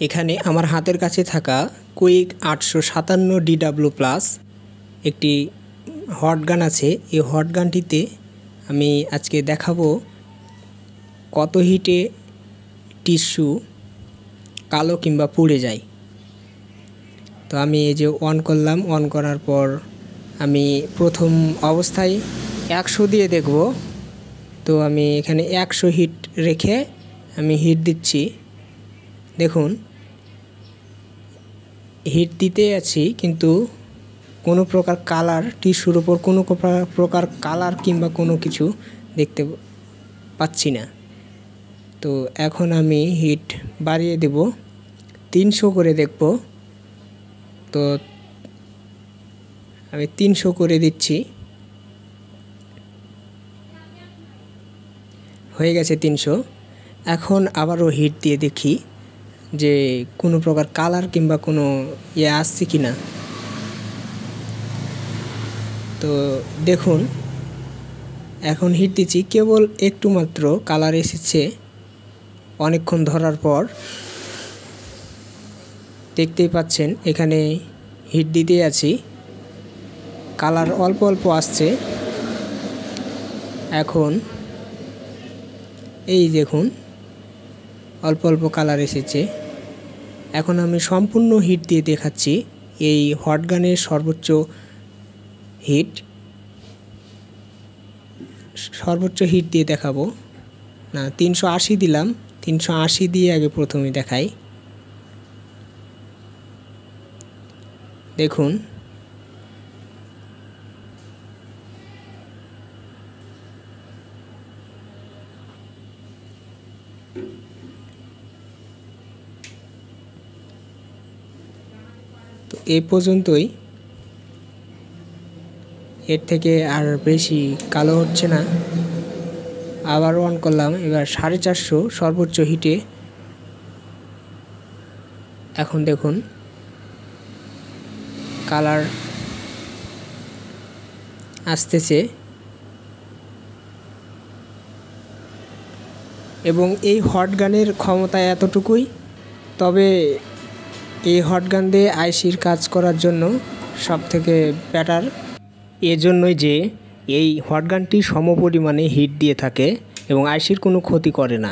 এখানে আমার হাতের কাছে থাকা কুইক 857 DW প্লাস একটি হট গান আছে। এই হট গানটিতে আমি আজকে দেখাবো কত হিটে টিস্যু কালো কিংবা পুড়ে যায়। তো আমি এই যে অন করলাম, অন করার পর আমি প্রথম অবস্থায় 100 দিয়ে দেখব। তো আমি এখানে 100 হিট রেখে আমি হিট দিচ্ছি। দেখুন হিট দিতে আছি কিন্তু কোনো প্রকার কালার, টিস্যুর উপর কোনো প্রকার কালার কিংবা কোনো কিছু দেখতে পাচ্ছি না। তো এখন আমি হিট বাড়িয়ে দেব, 300 করে দেখব। তো আমি 300 করে দিচ্ছি, হয়ে গেছে 300। এখন আবারও হিট দিয়ে দেখি যে কোনো প্রকার কালার কিংবা কোনো আসছে কি না। তো দেখুন এখন হিট দিচ্ছি, কেবল একটু মাত্র কালার এসেছে। অনেকক্ষণ ধরার পর দেখতেই পাচ্ছেন এখানে হিট দিতে আছি, কালার অল্প অল্প আসছে। এখন এই দেখুন অল্প অল্প কালার এসেছে। এখন আমি সম্পূর্ণ হিট দিয়ে দেখাচ্ছি এই হট গানের সর্বোচ্চ হিট দিয়ে দেখাবো। না, 380 দিলাম, 380 দিয়ে আগে প্রথমে দেখাই। দেখুন তো এই পর্যন্তই, এর থেকে আর বেশি কালো হচ্ছে না। আবার অন করলাম, এবার 450 সর্বোচ্চ হিটে। এখন দেখুন কালার আসতেছে এবং এই হট গানের ক্ষমতা এতটুকুই। তবে এই হট গান দিয়ে আইসির কাজ করার জন্য সবথেকে বেটার, এজন্যই যে এই হট গানটি সমপরিমাণে হিট দিয়ে থাকে এবং আইসির কোনো ক্ষতি করে না।